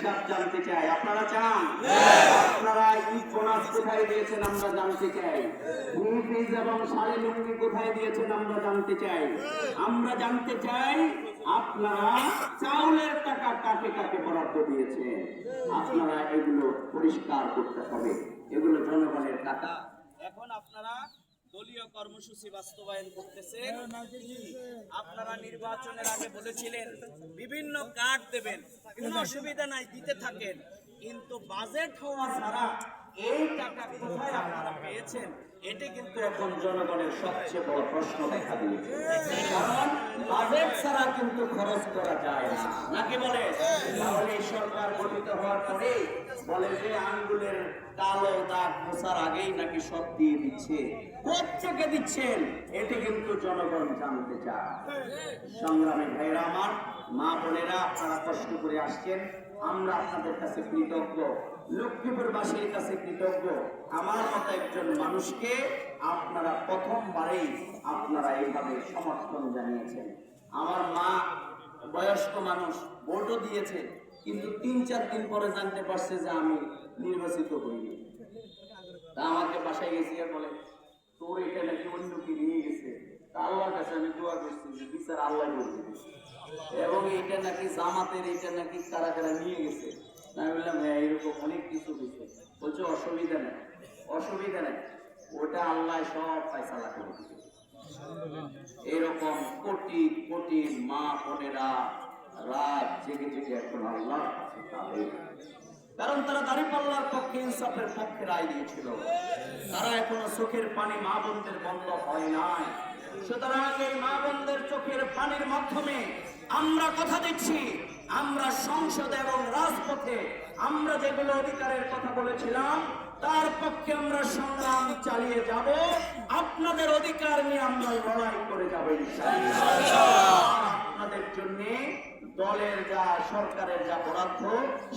হিসাব জানতে চাই। আপনারা চান? আপনারা ঈদ বোনাস কোথায় দিয়েছেন আমরা জানতে চাই। ফ্রিজ এবং শাড়ি লুঙ্গি কোথায় দিয়েছেন আমরা জানতে চাই। আমরা জানতে চাই আপনারা চাউলের টাকা কাকে কাকে বরাদ্দ দিয়েছেন। আপনারা এগুলো পরিষ্কার করতে হবে। এগুলো জনগণের টাকা। এখন আপনারা দলীয় কর্মসূচি বাস্তবায়ন করতেছেন। আপনারা নির্বাচনের আগে বলেছিলেন বিভিন্ন কার্ড দেবেন, কোনো অসুবিধা নাই, দিতে থাকেন, কিন্তু বাজেট হওয়া ছাড়া এই টাকা কোথায় আপনারা পেয়েছেন এটি কিন্তু এখন জনগণের সবচেয়ে বড় প্রশ্ন দেখা দিয়েছে। কারণ বাজেট ছাড়া কিন্তু খরচ করা যায় না, নাকি বলে? তাহলে এই সরকার গঠিত হওয়ার পরে বলে যে আঙ্গুলের কালো দাগ মোছার আগেই নাকি সব দিয়ে দিচ্ছে। প্রত্যেকে দিচ্ছেন, এটি কিন্তু জনগণ জানতে চায়। সংগ্রামী ভাইরা আমার, মা বোনেরা, আপনারা কষ্ট করে আসছেন, আমরা আপনাদের কাছে কৃতজ্ঞ। লক্ষ্মীপুরবাসীর কাছে কৃতজ্ঞ। আমার মতো একজন মানুষকে আপনারা প্রথমবারেই আপনারা এইভাবে সমর্থন জানিয়েছেন। আমার মা বয়স্ক মানুষ, ভোটও দিয়েছে, কিন্তু 3-4 দিন পরে জানতে পারছে যে আমি নির্বাচিত হইনি। তা আমাকে বাসায় গেছি আর বলে, তোর এটা নাকি অন্য কি নিয়ে গেছে। তা আল্লাহর কাছে আমি দোয়া করছি যে বিচার আল্লাহ করতে দিচ্ছে, এবং এটা নাকি জামাতের, এটা নাকি কারা কারা নিয়ে গেছে। আমি বললাম হ্যাঁ, এরকম অনেক কিছু হয়েছে। বলছে অসুবিধা নেই, অসুবিধা নেই, ওটা আল্লাহ সব ফয়সালা করে দিবে। এরকম কোটি কোটি মা বোনেরা রাত জেগে জেগে এখন আল্লাহ কাছে কাঁদে। কারণ তারা দাঁড়িপাল্লার পক্ষে, ইনসাফের পক্ষে রায় দিয়েছিল। তারা এখনো চোখের পানি মা বোনদের বন্ধ হয় নাই। সুতরাং এই মা বোনদের চোখের পানির মাধ্যমে আমরা কথা দিচ্ছি, আমরা সংসদে এবং রাজপথে আমরা যেগুলো অধিকারের কথা বলেছিলাম তার পক্ষে আমরা সংগ্রাম চালিয়ে যাব। আপনাদের অধিকার নিয়ে আমরা লড়াই করে যাব ইনশাআল্লাহ। আপনাদের জন্য দলের যা, সরকারের যা বরাদ্দ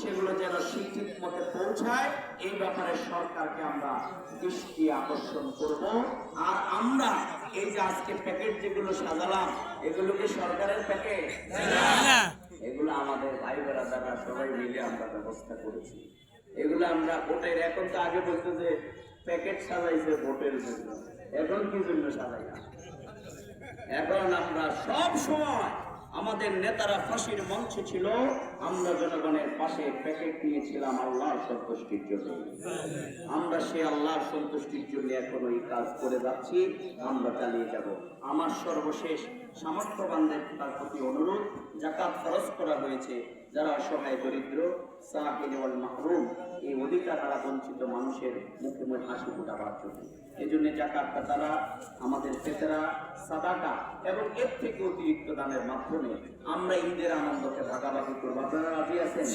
সেগুলো যেন ঠিক মতে পৌঁছায়, এই ব্যাপারে সরকারকে আমরা দৃষ্টি আকর্ষণ করব। আর আমরা এই যে আজকে প্যাকেট যেগুলো সাজালাম, এগুলো কি সরকারের প্যাকেট? এগুলো আমাদের ভাই বেড়াদারা সবাই মিলে আমরা ব্যবস্থা করেছি। এগুলো আমরা ভোটের, এখন তো আগে বলতো যে প্যাকেট সাজাইছে ভোটের জন্য, এখন কি জন্য সাজাই না? এখন আমরা সব সময়, আমাদের নেতারা ফাঁসির মঞ্চে ছিল, আমরা জনগণের পাশে প্যাকেট নিয়েছিলাম আল্লাহর সন্তুষ্টির জন্য। আমরা সে আল্লাহর সন্তুষ্টির জন্য এখন ওই কাজ করে যাচ্ছি, আমরা চালিয়ে যাব। আমার সর্বশেষ সামর্থ্যবানদের তার প্রতি অনুরোধ, যাকাত খরচ করা হয়েছে, যারা অসহায় দরিদ্র সাহিল ওয়াল মাহরুম, এই অধিকার হারা বঞ্চিত মানুষের মুখে মুখে হাসি ফোটাবার জন্য, এই জন্য যাকাতটা তারা আমাদের পেতেরা সাদাকা এবং এর থেকে অতিরিক্ত দানের মাধ্যমে আমরা ঈদের আনন্দকে ভাগাভাগি করবো। আপনারা রাজি আছেন?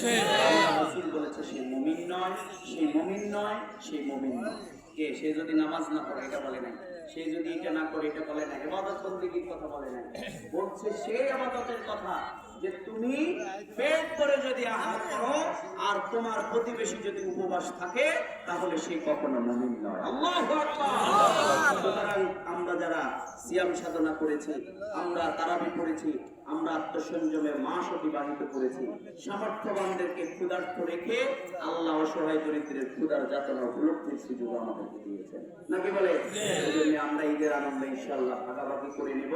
রাসূল বলেছে, সেই মুমিন নয়, সেই মুমিন নয়, সেই মুমিন নয়। কে? সে যদি নামাজ না পড়ে, এটা বলে নাই। সে যদি এটা না করে, এটা বলে নাই। ইবাদত বন্দেগীর কথা বলে নাই। বলছে সেই ইবাদতের কথা যে তুমি পেট করে যদি আহার করো আর তোমার প্রতিবেশী যদি উপবাস থাকে, তাহলে সে কখনো মুমিন নয়। আল্লাহু আকবার। সুতরাং আমরা যারা সিয়াম সাধনা করেছি, আমরা তারাবি পড়েছি, আমরা আত্মসংযমের মাস অতিবাহিত করেছি, সামর্থ্যবানদেরকে ক্ষুধার্ত রেখে আল্লাহ অসহায় দরিদ্রের ক্ষুধার যাতনা উপলব্ধির সুযোগ আমাদেরকে দিয়েছেন, নাকি বলে? এই জন্য আমরা ঈদের আনন্দ ইনশাআল্লাহ ভাগাভাগি করে নিব।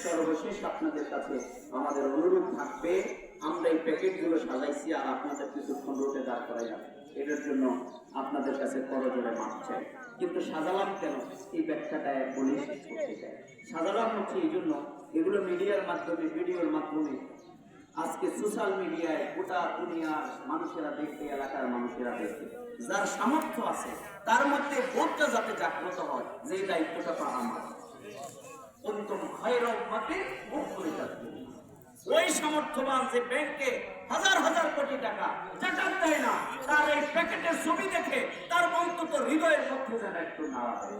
সর্বশেষ আপনাদের কাছে আমাদের অনুরোধ থাকবে, আমরা এই প্যাকেটগুলো সাজাইছি আর আপনাদের কিছুক্ষণ রোদে দাঁড় করাই যাবে, এটার জন্য আপনাদের কাছে করজোড়ে মাপ চাই। কিন্তু সাজালাম কেন, এই ব্যাখ্যাটা বলে শেষ করতে চাই। সাজালাম হচ্ছে এই জন্য, এগুলো মিডিয়ার মাধ্যমে, ভিডিওর মাধ্যমে আজকে সোশ্যাল মিডিয়ায় গোটা দুনিয়ার মানুষেরা দেখে, এলাকার মানুষেরা দেখে, যার সামর্থ্য আছে তার মধ্যে বোধটা যাতে জাগ্রত হয় যে এই দায়িত্বটা তো আমার। অন্তম খায়রাল উম্মতি মুখরিজাতুন। ওই সামর্থ্যবান যে ব্যাংকে হাজার হাজার কোটি টাকা জাকাত দেয় না, তার এই প্যাকেটের ছবি দেখে তার অন্তত হৃদয়ের মধ্যে যেন একটু নাড়া হয়।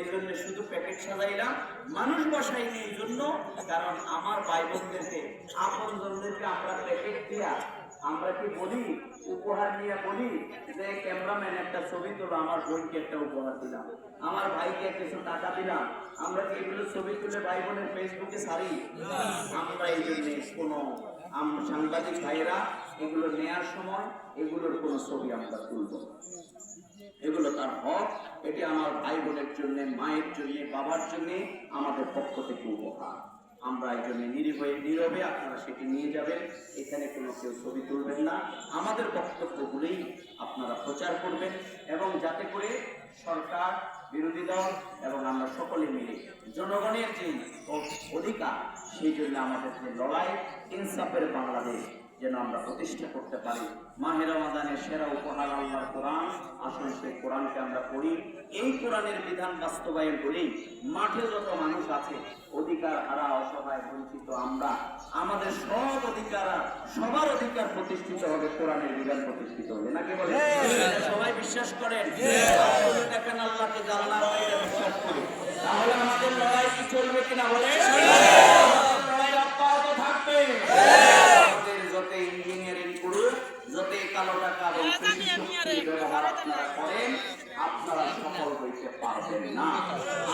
এই জন্য শুধু প্যাকেট সাজাইলাম, মানুষ বসাইনি এই জন্য, কারণ আমার ভাই বোনদেরকে, আপন জনদেরকে আমরা প্যাকেট দিয়া আমরা কি বলি, উপহার নিয়ে বলি যে ক্যামেরাম্যান একটা ছবি তোলো, আমার বোনকে একটা উপহার দিলাম, আমার ভাইকে কিছু টাকা দিলাম, আমরা কি এগুলো ছবি তুলে ভাই বোনের ফেসবুকে ছাড়ি? আমরা এই জন্য কোনো সাংবাদিক ভাইয়েরা এগুলো নেয়ার সময় এগুলোর কোনো ছবি আমরা তুলব না। এগুলো তার হক, এটি আমার ভাই বোনের জন্য, মায়ের জন্য, বাবার জন্য আমাদের পক্ষ থেকে উপহার। আমরা এই জন্য নীরবে আপনারা সেটি নিয়ে যাবেন, এখানে কোনো কেউ ছবি তুলবেন না। আমাদের বক্তব্যগুলোই আপনারা প্রচার করবেন এবং যাতে করে সরকার, বিরোধী দল এবং আমরা সকলে মিলে জনগণের যে অধিকার, সেই জন্য আমাদের যে লড়াই, ইনসাফের বাংলাদেশ যেন আমরা প্রতিষ্ঠা করতে পারি। মাহে রমাদানের সেরা উপহার আল্লাহর কোরআন, আসলে সেই কোরআনকে আমরা পড়ি। এই কোরআনের বিধান বাস্তবায়ন করেই মাঠে যত মানুষ আছে, অধিকার হারা, অসহায়, বঞ্চিত আমরা, আমাদের সব অধিকার, সবার অধিকার প্রতিষ্ঠিত হবে, কোরআনের বিধান প্রতিষ্ঠিত হবে। নাকি বলে সবাই বিশ্বাস করেন? দেখেন আল্লাহকে জানলাম, এটা বিশ্বাস করি। তাহলে আমাদের লড়াই কি চলবে কিনা বলে? লড়াই অব্যাহত থাকবে। যত ইঞ্জিনিয়ারিং করুন, যত কালো টাকা ব্যবহার আপনারা করেন, আপনারা সফল হইতে পারবেন না।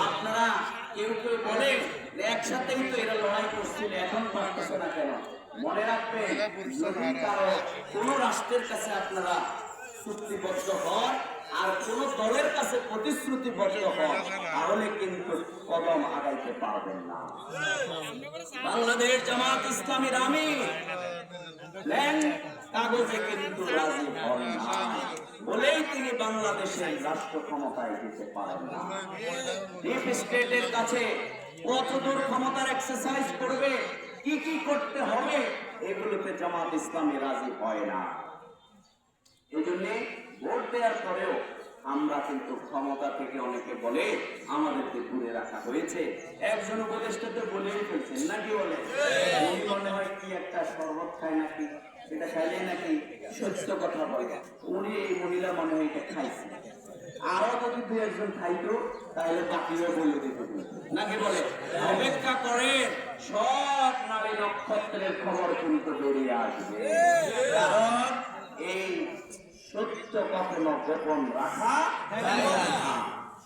আপনারা কেউ কেউ বলেন একসাথেই তো এরা লড়াই করছিল, এখন পারতেছে না কেন? মনে রাখবেন, যদি কারো কোন রাষ্ট্রের কাছে আপনারা চুক্তিবদ্ধ হন আর কোন দলের কাছে প্রতিশ্রুতিবদ্ধ হন, তাহলে কিন্তু কদম আগাইতে পারবেন না। বাংলাদেশ জামাত ইসলামীর আমির কাগজে কিন্তু রাজি হন না বলেই তিনি বাংলাদেশের রাষ্ট্র ক্ষমতায় যেতে পারেন না। ডিপ স্টেটের কাছে কতদূর ক্ষমতার এক্সারসাইজ করবে, কি কি করতে হবে, এগুলোতে জামাত ইসলামী রাজি হয় না। এই জন্য ভোট দেওয়ার পরেও আমরা কিন্তু ক্ষমতা থেকে অনেকে বলে আমাদেরকে দূরে রাখা হয়েছে। একজন উপদেষ্টা তো বলেই ফেলছেন, নাকি বলে উনি মনে হয় কি একটা শরবত খায় নাকি, সেটা খাইলে নাকি সত্য কথা বলে। উনি এই মহিলা মনে হয় এটা খাইছে, আরো যদি দু একজন খাইতো তাহলে বাকিও বলে দিত, নাকি বলে। অপেক্ষা করে, সব নারী নক্ষত্রের খবর কিন্তু বেরিয়ে আসবে, কারণ এই সত্য কখনো গোপন রাখা।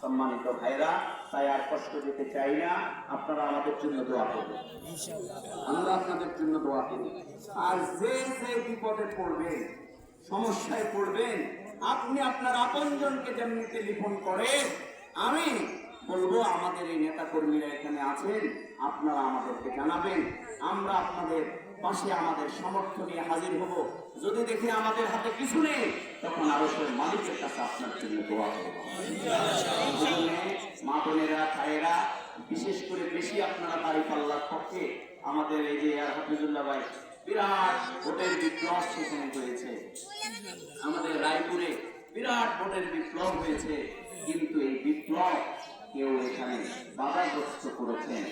সম্মানিত ভাইরা, তাই আর কষ্ট দিতে চাই না, আপনারা আমাদের জন্য দোয়া করবেন, আমরা আপনাদের জন্য দোয়া করি। আর যে যে বিপদে পড়বেন, সমস্যায় পড়বেন, আপনি আপনার আপনজনকে যেমনি টেলিফোন করে, আমি বলবো আমাদের এই নেতা কর্মীরা এখানে আছেন, আপনারা আমাদেরকে জানাবেন, আমরা আপনাদের পাশে আমাদের সামর্থ্য নিয়ে হাজির হব। যদি দেখি আমাদের হাতে কিছু নেই, তখন আরো সব মালিকের কাছে আপনার জন্য দোয়া করব। মা বোনেরা, ভাইয়েরা, বিশেষ করে বেশি আপনারা দাঁড়িপাল্লার পক্ষে, আমাদের এই যে হাফিজুল্লাহ ভাই বিরাট ভোটের বিপ্লব সেখানে হয়েছে, আমাদের রায়পুরে বিরাট ভোটের বিপ্লব হয়েছে, কিন্তু এই বিপ্লব কেউ এখানে বাধাগ্রস্ত করেছেন।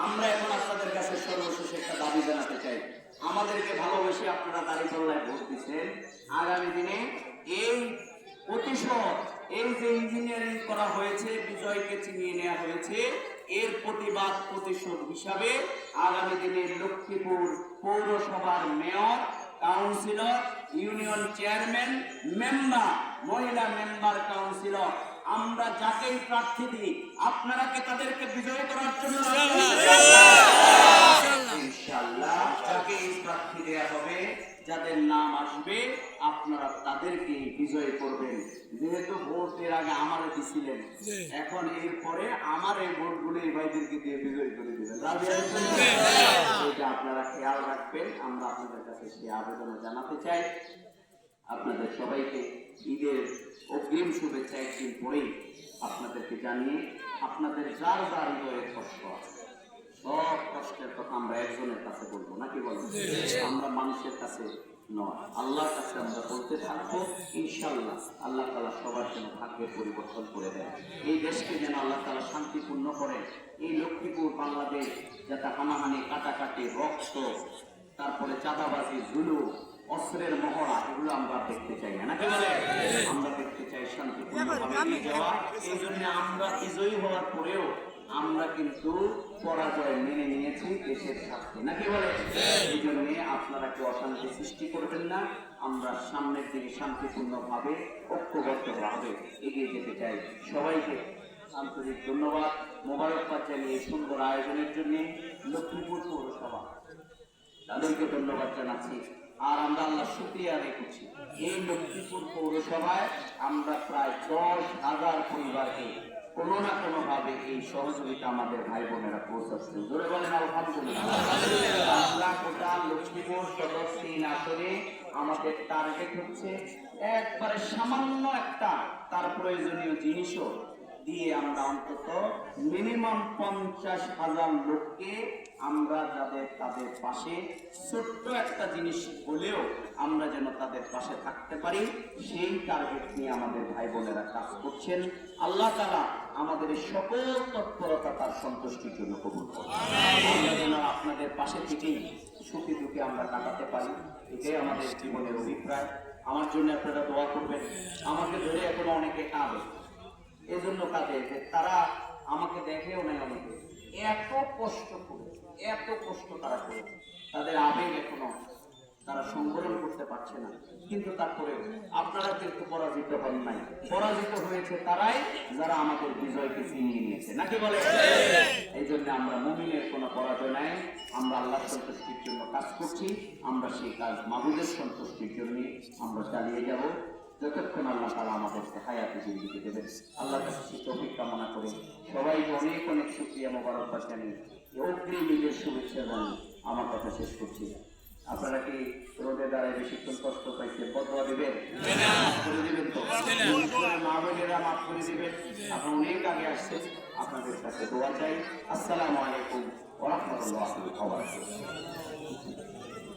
আমরা এখন আপনাদের কাছে সর্বশেষ একটা দাবি জানাতে চাই, আমাদেরকে ভালোবেসে আপনারা দাঁড়িপাল্লায় ভোট দিচ্ছেন, আগামী দিনে এই প্রতিশোধ, এই যে ইঞ্জিনিয়ারিং করা হয়েছে, বিজয়কে চিনিয়ে নেওয়া হয়েছে, এর প্রতিবাদ প্রতিশোধ হিসাবে আগামী দিনে লক্ষ্মীপুর পৌরসভার mayor, councillor, union chairman, member, মহিলা মেম্বার, কাউন্সিলর, আমরা যাকেই প্রার্থী দিই, আপনারা কি তাদেরকে বিজয় করার জন্য ইনশাআল্লাহ যাকে প্রার্থী দেওয়া হবে, যাদের নাম আসবে, আপনারা তাদেরকে বিজয় করবেন। যেহেতু ভোটের আগে আমারে দিছিলেন, এখন এরপরে আমার এই ভোটগুলো এই ভাইদেরকে দিয়ে বিজয় করে দিবেন, এটা আপনারা খেয়াল রাখবেন। আমরা আপনাদের কাছে সেই আবেদন জানাতে চাই। আপনাদের সবাইকে ঈদের অগ্রিম শুভেচ্ছা একদিন পরেই আপনাদেরকে জানিয়ে, আপনাদের যার যার হৃদয়ের কষ্ট আছে, সব কষ্টের কথা আমরা একজনের কাছে বলবো, নাকি বলবো? আমরা মানুষের কাছে নয়, আল্লাহর কাছে আমরা বলতে থাকবো। ইনশাআল্লাহ আল্লাহ তাআলা সবার জন্য ভাগ্যের পরিবর্তন করে দেন, এই দেশকে যেন আল্লাহ তাআলা শান্তিপূর্ণ করেন। এই লক্ষ্মীপুর বাংলাদেশ যাতে হানাহানি, কাটাকাটি, রক্ত, তারপরে চাঁদাবাজি, জুলুম, অস্ত্রের মহড়া, এগুলো আমরা দেখতে চাই না, নাকি বলে? আমরা দেখতে চাই শান্তিপূর্ণভাবে যাওয়া। এই জন্য আমরা বিজয়ী হওয়ার পরেও আমরা কিন্তু পরাজয় মেনে নিয়েছি দেশের স্বার্থে, নাকি বলে? এই জন্য আপনারা কেউ অশান্তি সৃষ্টি করবেন না, আমরা সামনের দিকে শান্তিপূর্ণভাবে, ঐক্যবদ্ধভাবে এগিয়ে যেতে চাই। সবাইকে আন্তরিক ধন্যবাদ, মোবারকবাদ জানিয়ে সুন্দর আয়োজনের জন্য লক্ষ্মীপুর পৌরসভা তাদেরকে ধন্যবাদ জানাচ্ছি। আর আমরা আল্লাহ শুকরিয়া আদায় করছি এই লক্ষ্মীপুর পৌরসভায় আমরা প্রায় 10,000 পরিবারকে কোনো না কোনো ভাবে এই সহযোগিতা আমাদের ভাই বোনেরা পৌঁছাচ্ছে। জোরে বলেন আলহামদুলিল্লাহ। আমরা গোটা লক্ষ্মীপুর সদর 3 আসনে আমাদের টার্গেট হচ্ছে একবারে সামান্য একটা তার প্রয়োজনীয় জিনিসও দিয়ে আমরা অন্তত মিনিমাম 50,000 লোককে আমরা তাদের পাশে ছোট্ট একটা জিনিস হলেও আমরা যেন তাদের পাশে থাকতে পারি সেই টার্গেট নিয়ে আমাদের ভাই বোনেরা কাজ করছেন। আল্লাহ তাআলা আমাদের এই সকল তৎপরতা তার সন্তুষ্টির জন্য কবুল করুন। আমরা যেন আপনাদের পাশে থেকেই সুখে দুঃখে আমরা কাটাতে পারি, এটাই আমাদের জীবনের অভিপ্রায়। আমার জন্য আপনারা দোয়া করবেন। আমাকে ধরে এখনো অনেকে কাঁদে, এজন্য কাঁদে যে তারা আমাকে দেখেও নাই, অনেকে এত কষ্ট করে, এত কষ্ট তারা করে, তাদের আবেগ এখনো তারা সংবরণ করতে পারছে না। কিন্তু তারপরে আপনারা কিন্তু পরাজিত হন নাই, পরাজিত হয়েছে তারাই যারা আমাদের বিজয়কে ছিনিয়ে নিয়েছে, নাকি বলে? এই জন্য আমরা মুমিনের কোনো পরাজয় নাই, আমরা আল্লাহর সন্তুষ্টির জন্য কাজ করছি। আমরা সেই কাজ মাবুদের সন্তুষ্টির জন্য আমরা চালিয়ে যাব যতক্ষণ আল্লাহ তাআলা আমাদেরকে হায়াতে জিন্দেগি দেবেন। আল্লাহর কাছে সেই তৌফিক কামনা করে সবাইকে অনেক অনেক শুকরিয়া মোবারকবাদ জানিয়ে অগ্রিম ঈদের শুভেচ্ছা জানিয়ে আমার কথা শেষ করছি। আপনারা কি রোদে দাঁড়ায় বেশিক্ষণ কষ্ট পাইছে, বদয়া দিবেন? করে দিবেন তো? মা বোনেরা মাফ করে দিবেন। আপনারা অনেক আগে আসছেন, আপনাদের কাছে দোয়া চাই। আসসালামু আলাইকুম ওয়া রাহমাতুল্লাহি ওয়া বারাকাতুহু।